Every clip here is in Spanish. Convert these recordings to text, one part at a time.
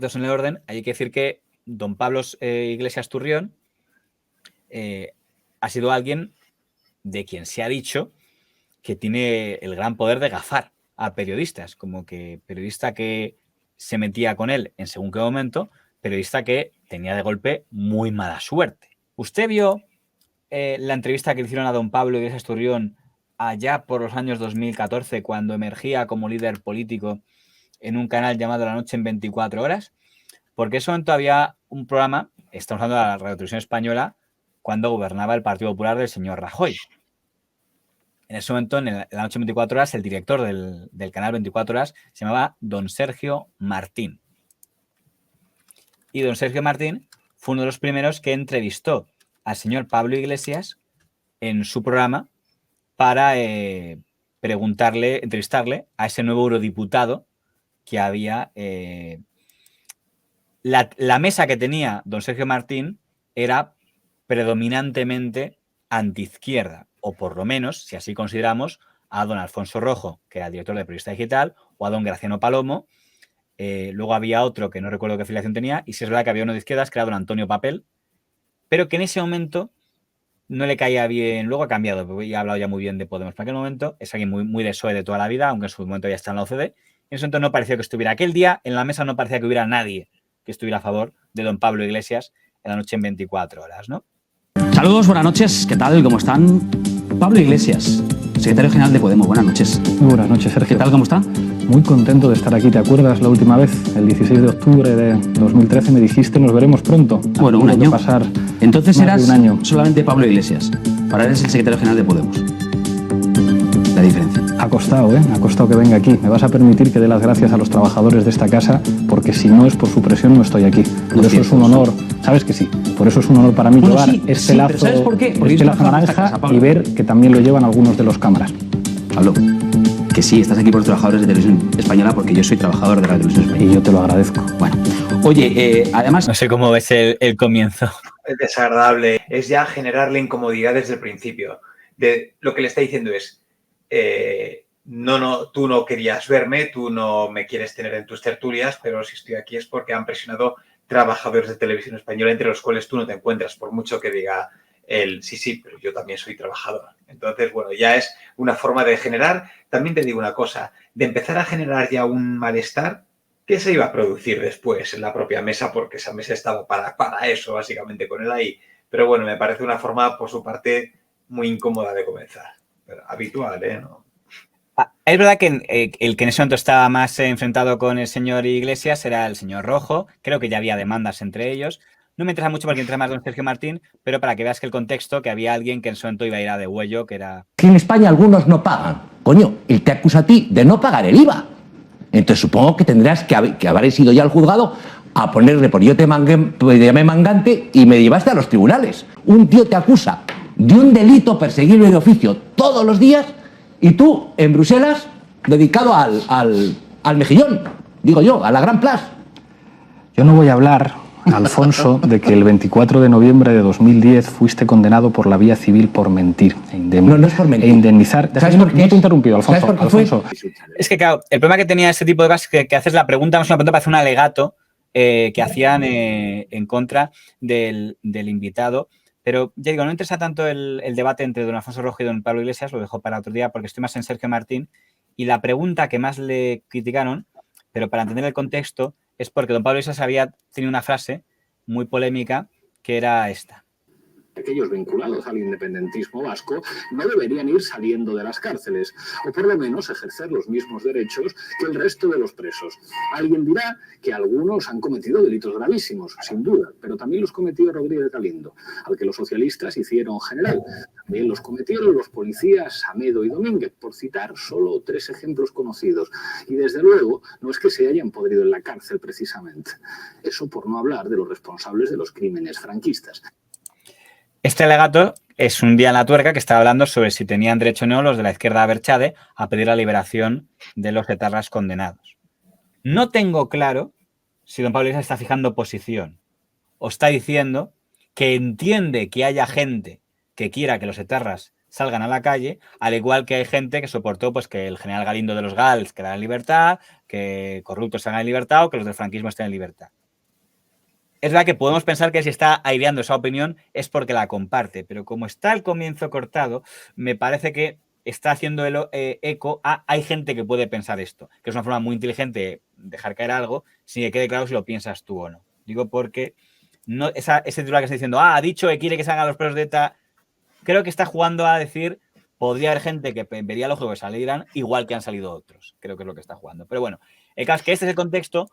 en el orden, hay que decir que don Pablo Iglesias Turrión ha sido alguien de quien se ha dicho que tiene el gran poder de gafar a periodistas, como que periodista que se metía con él en según qué momento, periodista que tenía de golpe muy mala suerte. ¿Usted vio la entrevista que le hicieron a don Pablo Iglesias Turrión allá por los años 2014, cuando emergía como líder político en un canal llamado La Noche en 24 horas? Porque en ese momento había un programa, estamos hablando de la Radio Televisión Española, cuando gobernaba el Partido Popular del señor Rajoy. En ese momento, en La Noche en 24 horas, el director del canal 24 horas se llamaba don Sergio Martín. Y don Sergio Martín fue uno de los primeros que entrevistó al señor Pablo Iglesias en su programa para entrevistarle a ese nuevo eurodiputado que había. La mesa que tenía don Sergio Martín era predominantemente antiizquierda, o por lo menos, si así consideramos, a don Alfonso Rojo, que era el director de Periodista Digital, o a don Graciano Palomo. Luego había otro que no recuerdo qué afiliación tenía, y sí es verdad que había uno de izquierdas, que era don Antonio Papel, pero que en ese momento no le caía bien. Luego ha cambiado, porque ha hablado ya muy bien de Podemos. Para aquel momento es alguien muy de PSOE de toda la vida, aunque en su momento ya está en la OCDE. En ese momento no parecía que estuviera. Aquel día en la mesa no parecía que hubiera nadie que estuviera a favor de don Pablo Iglesias en La Noche en 24 horas, ¿no? Saludos, buenas noches, ¿qué tal? ¿Cómo están? Pablo Iglesias, secretario general de Podemos, buenas noches. Muy buenas noches, Sergio. ¿Qué tal, cómo está? Muy contento de estar aquí. ¿Te acuerdas la última vez? El 16 de octubre de 2013 me dijiste nos veremos pronto. Bueno, un año. Pasar entonces más eras de un año. solamente Pablo Iglesias. Ahora eres el secretario general de Podemos. La diferencia. Ha costado, ¿eh? Ha costado que venga aquí. Me vas a permitir que dé las gracias a los trabajadores de esta casa, porque si no es por su presión no estoy aquí. Por eso es un honor. ¿Sabes que sí? Por eso es un honor para mí llevar este lazo, pero ¿sabes por qué? Porque este lazo naranja casa, y ver que también lo llevan algunos de los cámaras. Pablo, que sí, estás aquí por los trabajadores de Televisión Española, porque yo soy trabajador de la Televisión Española. Y yo te lo agradezco. Bueno, oye, además... No sé cómo ves el comienzo. Es desagradable. Es ya generarle incomodidad desde el principio. Lo que le está diciendo es... No, tú no querías verme, tú no me quieres tener en tus tertulias, pero si estoy aquí es porque han presionado trabajadores de Televisión Española, entre los cuales tú no te encuentras, por mucho que diga él, sí, pero yo también soy trabajador. Entonces, bueno, ya es una forma de generar, también te digo una cosa, de empezar a generar ya un malestar que se iba a producir después en la propia mesa, porque esa mesa estaba para eso, básicamente, con él ahí. Pero bueno, me parece una forma, por su parte, muy incómoda de comenzar. Pero habitual, ¿no? Es verdad que el que en ese momento estaba más enfrentado con el señor Iglesias era el señor Rojo. Creo que ya había demandas entre ellos. No me interesa mucho porque entra más don Sergio Martín, pero para que veas que el contexto, que había alguien que en ese momento iba a ir a degüello, que era... Que en España algunos no pagan. Coño, él te acusa a ti de no pagar el IVA. Entonces supongo que tendrás que haber ido ya al juzgado a ponerle, porque yo te llamé mangante y me llevaste a los tribunales. Un tío te acusa de un delito perseguible de oficio todos los días y tú, en Bruselas, dedicado al mejillón, digo yo, a la Gran Place. Yo no voy a hablar, Alfonso, de que el 24 de noviembre de 2010 fuiste condenado por la vía civil por mentir. No es por mentir. E indemnizar. ¿Sabes por qué? No te he interrumpido, Alfonso. ¿Sabes por qué Alfonso. Es que, claro, el problema que tenía este tipo de cosas es que haces la pregunta, no es una pregunta, parece un alegato que hacían en contra del invitado. Pero ya digo, no interesa tanto el debate entre don Alfonso Rojo y don Pablo Iglesias, lo dejo para otro día porque estoy más en Sergio Martín. Y la pregunta que más le criticaron, pero para entender el contexto, es porque don Pablo Iglesias había tenido una frase muy polémica que era esta. Aquellos vinculados al independentismo vasco no deberían ir saliendo de las cárceles, o por lo menos ejercer los mismos derechos que el resto de los presos. Alguien dirá que algunos han cometido delitos gravísimos, sin duda, pero también los cometió Rodríguez Galindo, al que los socialistas hicieron general. También los cometieron los policías Amedo y Domínguez, por citar solo 3 ejemplos conocidos. Y desde luego no es que se hayan podrido en la cárcel precisamente. Eso por no hablar de los responsables de los crímenes franquistas. Este alegato es un día en la tuerca que estaba hablando sobre si tenían derecho o no los de la izquierda Aberchade a pedir la liberación de los etarras condenados. No tengo claro si don Pablo Iglesias está fijando posición o está diciendo que entiende que haya gente que quiera que los etarras salgan a la calle, al igual que hay gente que soportó pues que el general Galindo de los GALs quedara en libertad, que corruptos salgan en libertad o que los del franquismo estén en libertad. Es verdad que podemos pensar que si está aireando esa opinión es porque la comparte, pero como está el comienzo cortado, me parece que está haciendo eco a hay gente que puede pensar esto, que es una forma muy inteligente de dejar caer algo sin que quede claro si lo piensas tú o no. Digo porque no, ese titular que está diciendo, ha dicho que quiere que salgan los presos de ETA, creo que está jugando a decir, podría haber gente que vería lógico que salieran igual que han salido otros. Creo que es lo que está jugando. Pero bueno, el caso es que este es el contexto.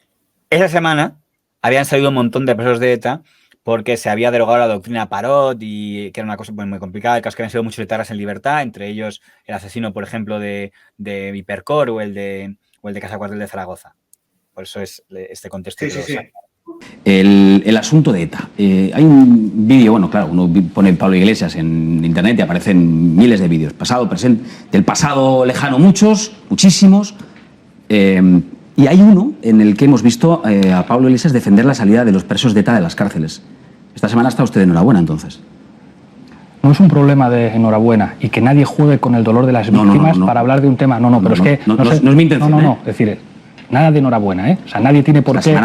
Esa semana habían salido un montón de presos de ETA porque se había derogado la doctrina Parot y que era una cosa muy complicada. El caso es que habían sido muchos etarras en libertad, entre ellos el asesino, por ejemplo, de Hipercor o el de Casa Cuartel de Zaragoza. Por eso es este contexto. Sí. El asunto de ETA. Hay un vídeo, bueno, claro, uno pone Pablo Iglesias en internet y aparecen miles de vídeos, pasado, presente, del pasado lejano muchísimos. Y hay uno en el que hemos visto a Pablo Iglesias defender la salida de los presos de ETA de las cárceles. Esta semana está usted de enhorabuena, entonces. No es un problema de enhorabuena y que nadie juegue con el dolor de las víctimas para hablar de un tema. No es que... No es mi intención. Es decir, nada de enhorabuena, ¿eh? O sea, nadie tiene por qué...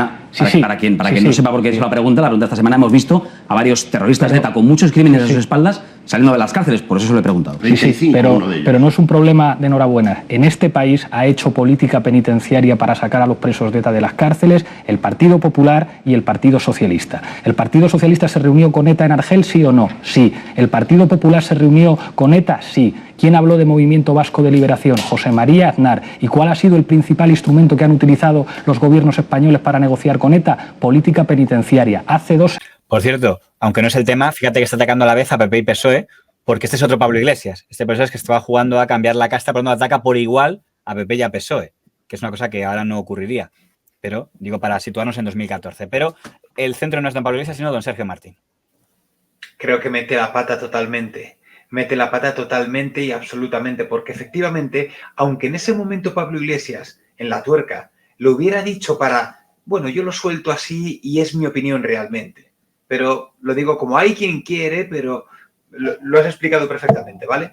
Para quien no sepa por qué hizo la pregunta esta semana hemos visto a varios terroristas de ETA con muchos crímenes a sus espaldas saliendo de las cárceles, por eso se lo he preguntado. Pero no es un problema de enhorabuena. En este país ha hecho política penitenciaria para sacar a los presos de ETA de las cárceles el Partido Popular y el Partido Socialista. ¿El Partido Socialista se reunió con ETA en Argel, sí o no? Sí. ¿El Partido Popular se reunió con ETA? Sí. ¿Quién habló de Movimiento Vasco de Liberación? José María Aznar. ¿Y cuál ha sido el principal instrumento que han utilizado los gobiernos españoles para negociar con ETA? Política penitenciaria. Hace 2 años. Por cierto, aunque no es el tema, fíjate que está atacando a la vez a PP y PSOE, porque este es otro Pablo Iglesias. Este PSOE es que estaba jugando a cambiar la casta, pero no ataca por igual a PP y a PSOE, que es una cosa que ahora no ocurriría. Pero, digo, para situarnos en 2014. Pero el centro no es don Pablo Iglesias, sino don Sergio Martín. Creo que mete la pata totalmente. Mete la pata totalmente y absolutamente, porque efectivamente, aunque en ese momento Pablo Iglesias, en la tuerca, lo hubiera dicho para, bueno, yo lo suelto así y es mi opinión realmente. Pero lo digo como hay quien quiere, pero lo has explicado perfectamente, ¿vale?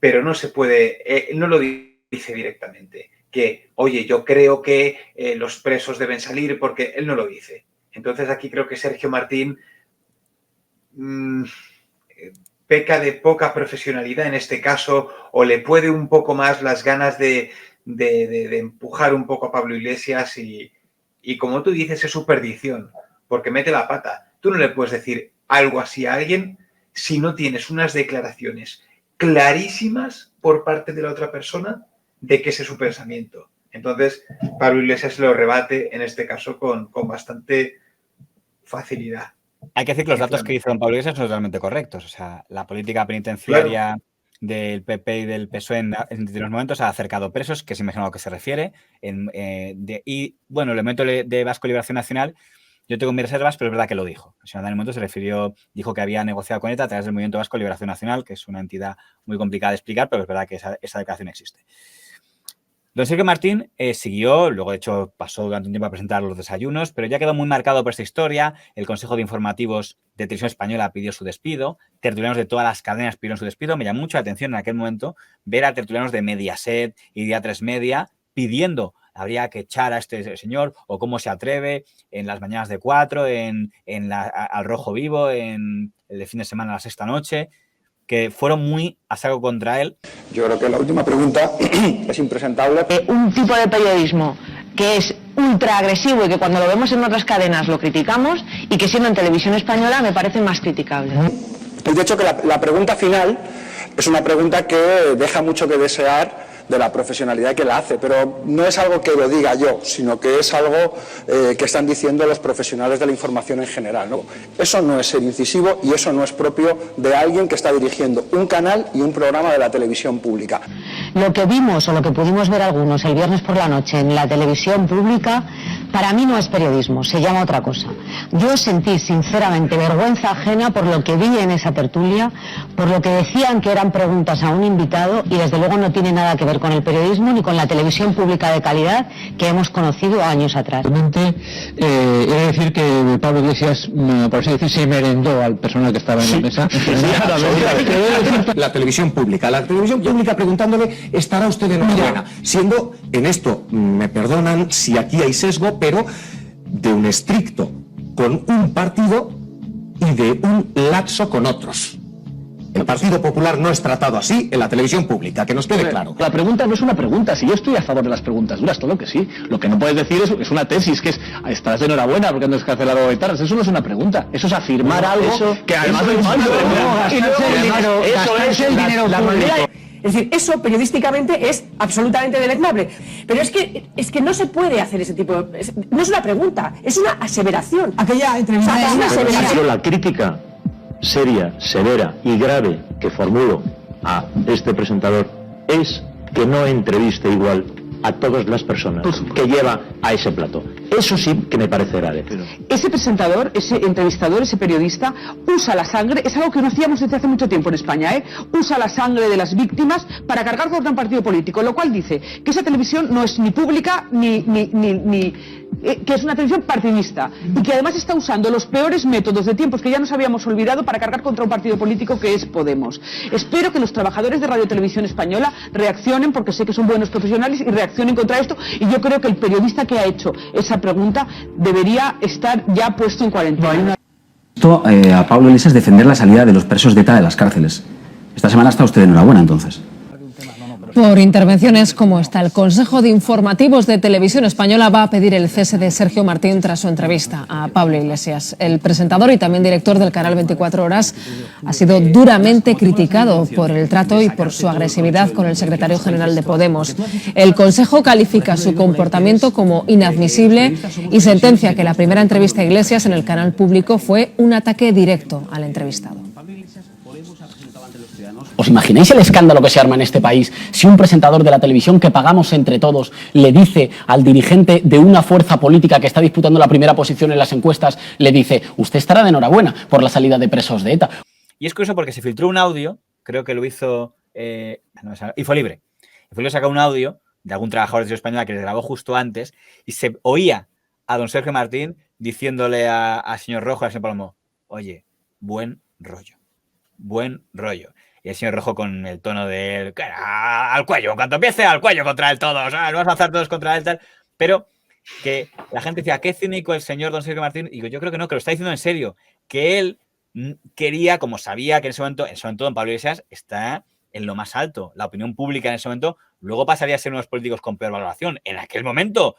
Pero no se puede, no lo dice directamente, que, oye, yo creo que los presos deben salir, porque él no lo dice. Entonces aquí creo que Sergio Martín peca de poca profesionalidad en este caso, o le puede un poco más las ganas de empujar un poco a Pablo Iglesias y como tú dices, es su perdición, porque mete la pata. Tú no le puedes decir algo así a alguien si no tienes unas declaraciones clarísimas por parte de la otra persona de que ese es su pensamiento. Entonces, Pablo Iglesias lo rebate, en este caso, con bastante facilidad. Hay que decir que los datos que dice don Pablo Iglesias son totalmente correctos. O sea, la política penitenciaria del PP y del PSOE en los momentos ha acercado presos, que es imagino a lo que se refiere. Y, bueno, el elemento de Vasco Liberación Nacional, yo tengo mis reservas, pero es verdad que lo dijo. O sea, en el momento dijo que había negociado con ETA a través del Movimiento Vasco Liberación Nacional, que es una entidad muy complicada de explicar, pero es verdad que esa declaración existe. Don Sergio Martín siguió, luego de hecho pasó durante un tiempo a presentar los desayunos, pero ya quedó muy marcado por esta historia. El Consejo de Informativos de Televisión Española pidió su despido, tertulianos de todas las cadenas pidieron su despido. Me llamó mucho la atención en aquel momento ver a tertulianos de Mediaset y de A3 Media pidiendo habría que echar a este señor o cómo se atreve en las mañanas de 4, al Rojo Vivo, en el de fin de semana a la Sexta Noche, que fueron muy a saco contra él. Yo creo que la última pregunta es impresentable. Un tipo de periodismo que es ultra agresivo y que cuando lo vemos en otras cadenas lo criticamos y que siendo en Televisión Española me parece más criticable. De hecho que la pregunta final es una pregunta que deja mucho que desear de la profesionalidad que la hace, pero no es algo que lo diga yo, sino que es algo que están diciendo los profesionales de la información en general, ¿no? Eso no es ser incisivo y eso no es propio de alguien que está dirigiendo un canal y un programa de la televisión pública. Lo que vimos o lo que pudimos ver algunos el viernes por la noche en la televisión pública para mí no es periodismo, se llama otra cosa. Yo sentí sinceramente vergüenza ajena por lo que vi en esa tertulia, por lo que decían que eran preguntas a un invitado y desde luego no tiene nada que ver con el periodismo ni con la televisión pública de calidad que hemos conocido años atrás. Realmente, he de decir que Pablo Iglesias, por así decir, se merendó al personal que estaba en la mesa. La televisión pública preguntándole, ¿estará usted enhorabuena? Siendo, en esto, me perdonan si aquí hay sesgo, pero de un estricto con un partido y de un laxo con otros. El Partido Popular no es tratado así en la televisión pública, que nos quede claro. La pregunta no es una pregunta, si yo estoy a favor de las preguntas duras, todo lo que sí. Lo que no puedes decir es una tesis, que es, estás de enhorabuena porque han descarcelado a Etarras. Eso no es una pregunta, eso es afirmar algo que además es falso. Eso es el dinero público. Es decir, eso periodísticamente es absolutamente deleznable. Pero es que no se puede hacer ese tipo de... No es una pregunta, es una aseveración. Aquella entrevista es una aseveración. Pero la crítica seria, severa y grave que formulo a este presentador es que no entreviste igual a todas las personas que lleva a ese plato. Eso sí que me parece grave. Ese presentador, ese entrevistador, ese periodista usa la sangre, es algo que no hacíamos desde hace mucho tiempo en España, usa la sangre de las víctimas para cargar contra un partido político, lo cual dice que esa televisión no es ni pública que es una televisión partidista y que además está usando los peores métodos de tiempos que ya nos habíamos olvidado para cargar contra un partido político que es Podemos. Espero que los trabajadores de Radio Televisión Española reaccionen, porque sé que son buenos profesionales, y reaccionen contra esto, y yo creo que el periodista que ha hecho esa pregunta debería estar ya puesto en cuarentena. A Pablo Iglesias defender la salida de los presos de ETA de las cárceles. Esta semana está usted enhorabuena, entonces. Por intervenciones como esta, el Consejo de Informativos de Televisión Española va a pedir el cese de Sergio Martín tras su entrevista a Pablo Iglesias. El presentador y también director del canal 24 Horas ha sido duramente criticado por el trato y por su agresividad con el secretario general de Podemos. El Consejo califica su comportamiento como inadmisible y sentencia que la primera entrevista a Iglesias en el canal público fue un ataque directo al entrevistado. ¿Os imagináis el escándalo que se arma en este país si un presentador de la televisión que pagamos entre todos le dice al dirigente de una fuerza política que está disputando la primera posición en las encuestas, le dice, usted estará de enhorabuena por la salida de presos de ETA? Y es curioso porque se filtró un audio, creo que lo hizo Infolibre. Infolibre sacó un audio de algún trabajador de Televisión Española que le grabó justo antes y se oía a don Sergio Martín diciéndole al señor Rojo, al señor Palomo, oye, buen rollo. Y el señor Rojo con el tono de al cuello, cuando empiece al cuello contra él todos, lo vas a hacer todos contra él, tal. Pero que la gente decía, qué cínico el señor don Sergio Martín. Y yo creo que no, que lo está diciendo en serio, que él quería, como sabía que en ese momento don Pablo Iglesias está en lo más alto, la opinión pública en ese momento, luego pasaría a ser unos políticos con peor valoración. En aquel momento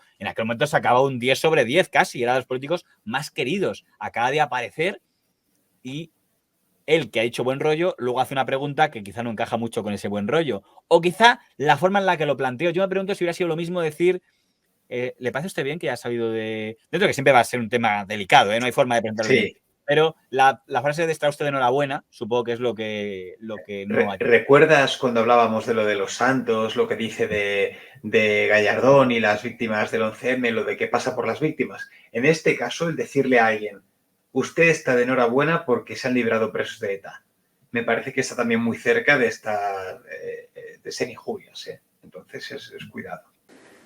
sacaba un 10 sobre 10 casi, era de los políticos más queridos. Acaba de aparecer y él, que ha dicho buen rollo, luego hace una pregunta que quizá no encaja mucho con ese buen rollo. O quizá la forma en la que lo planteo. Yo me pregunto si hubiera sido lo mismo decir, ¿le parece a usted bien que haya sabido de...? Dentro de que siempre va a ser un tema delicado, no hay forma de preguntarlo bien. Pero la frase de estar usted de enhorabuena, supongo que es lo que no hay. ¿Recuerdas cuando hablábamos de lo de los santos, lo que dice de Gallardón y las víctimas del 11M, lo de qué pasa por las víctimas? En este caso, el decirle a alguien, usted está de enhorabuena porque se han librado presos de ETA. Me parece que está también muy cerca de ser injurias. Entonces, es cuidado.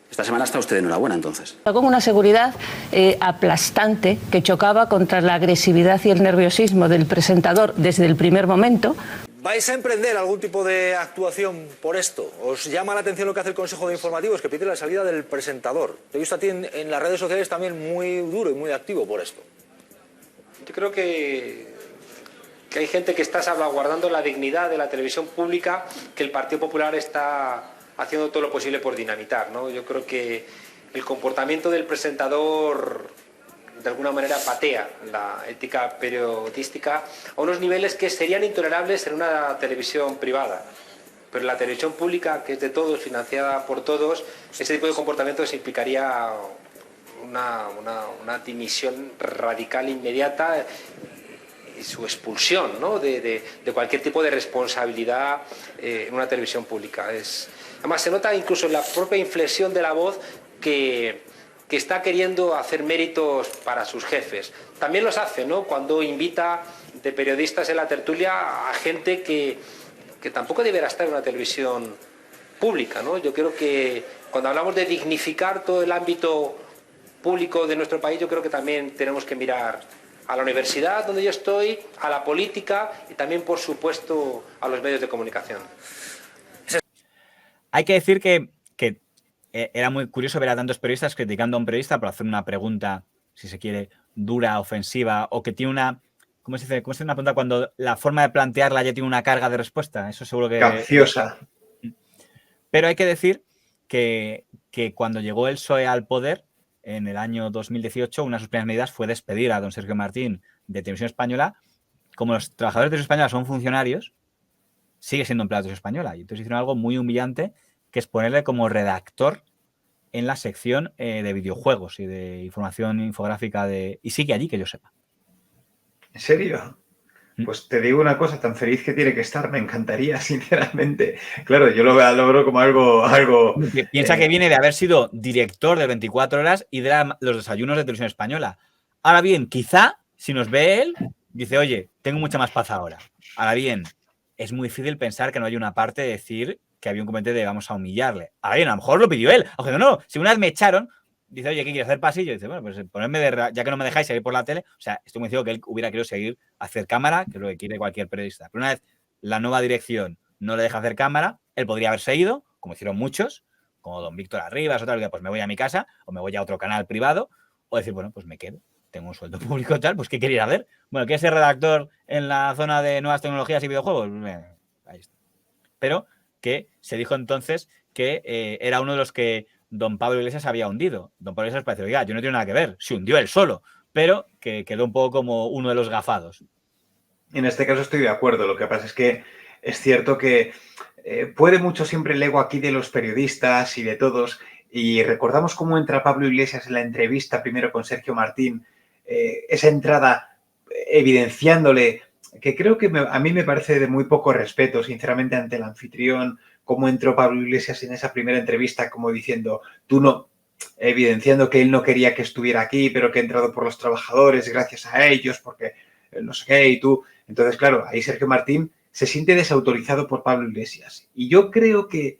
Esta semana está usted de enhorabuena, entonces. Con una seguridad aplastante que chocaba contra la agresividad y el nerviosismo del presentador desde el primer momento. ¿Vais a emprender algún tipo de actuación por esto? ¿Os llama la atención lo que hace el Consejo de Informativos, que pide la salida del presentador? Te he visto a ti en las redes sociales también muy duro y muy activo por esto. Yo creo que hay gente que está salvaguardando la dignidad de la televisión pública, que el Partido Popular está haciendo todo lo posible por dinamitar, ¿no? Yo creo que el comportamiento del presentador de alguna manera patea la ética periodística a unos niveles que serían intolerables en una televisión privada. Pero en la televisión pública, que es de todos, financiada por todos, ese tipo de comportamientos implicaría una dimisión radical inmediata y su expulsión, ¿no? de cualquier tipo de responsabilidad en una televisión pública. Además, se nota incluso en la propia inflexión de la voz que que está queriendo hacer méritos para sus jefes. También los hace, ¿no?, cuando invita de periodistas en la tertulia a gente que tampoco deberá estar en una televisión pública, ¿no? Yo creo que cuando hablamos de dignificar todo el ámbito público de nuestro país, yo creo que también tenemos que mirar a la universidad donde yo estoy, a la política y también, por supuesto, a los medios de comunicación. Hay que decir que era muy curioso ver a tantos periodistas criticando a un periodista por hacer una pregunta, si se quiere, dura, ofensiva, o que tiene una... ¿Cómo se dice? ¿Cómo se dice una pregunta cuando la forma de plantearla ya tiene una carga de respuesta? Eso seguro que... Capciosa. Pero hay que decir que cuando llegó el PSOE al poder, en el año 2018, una de sus primeras medidas fue despedir a don Sergio Martín de Televisión Española. Como los trabajadores de Televisión Española son funcionarios, sigue siendo empleado de Televisión Española. Y entonces hicieron algo muy humillante, que es ponerle como redactor en la sección de videojuegos y de información infográfica de... Y sigue allí, que yo sepa. ¿En serio? Pues te digo una cosa, tan feliz que tiene que estar, me encantaría, sinceramente. Claro, yo lo veo como algo Piensa que viene de haber sido director de 24 horas y de los desayunos de Televisión Española. Ahora bien, quizá, si nos ve él, dice, oye, tengo mucha más paz ahora. Ahora bien, es muy difícil pensar que no hay una parte de decir que había un comentario de vamos a humillarle. Ahora bien, a lo mejor lo pidió él. Aunque no, si una vez me echaron, dice, oye, ¿qué quieres hacer pasillo? Y dice, bueno, pues ponerme ya que no me dejáis salir por la tele. O sea, estoy convencido que él hubiera querido seguir a hacer cámara, que es lo que quiere cualquier periodista. Pero una vez la nueva dirección no le deja hacer cámara, él podría haberse ido, como hicieron muchos, como don Víctor Arribas o tal, pues me voy a mi casa o me voy a otro canal privado, o decir, bueno, pues me quedo, tengo un sueldo público y tal, pues ¿qué quería hacer? Bueno, ¿quieres ser redactor en la zona de nuevas tecnologías y videojuegos? Ahí está. Pero que se dijo entonces que era uno de los que don Pablo Iglesias había hundido. Don Pablo Iglesias parece, oiga, yo no tengo nada que ver, se hundió él solo, pero que quedó un poco como uno de los gafados. En este caso estoy de acuerdo, lo que pasa es que es cierto que puede mucho siempre el ego aquí de los periodistas y de todos, y recordamos cómo entra Pablo Iglesias en la entrevista primero con Sergio Martín, esa entrada evidenciándole, que creo que a mí me parece de muy poco respeto, sinceramente, ante el anfitrión, cómo entró Pablo Iglesias en esa primera entrevista como diciendo, tú no, evidenciando que él no quería que estuviera aquí, pero que ha entrado por los trabajadores, gracias a ellos, porque no sé qué, y tú. Entonces, claro, ahí Sergio Martín se siente desautorizado por Pablo Iglesias. Y yo creo que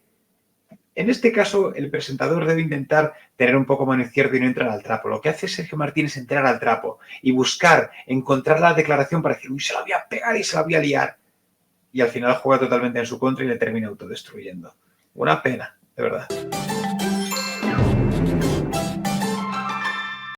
en este caso el presentador debe intentar tener un poco mano izquierda y no entrar al trapo. Lo que hace Sergio Martín es entrar al trapo y buscar, encontrar la declaración para decir, uy, se la voy a pegar y se la voy a liar. Y al final juega totalmente en su contra y le termina autodestruyendo. Una pena, de verdad.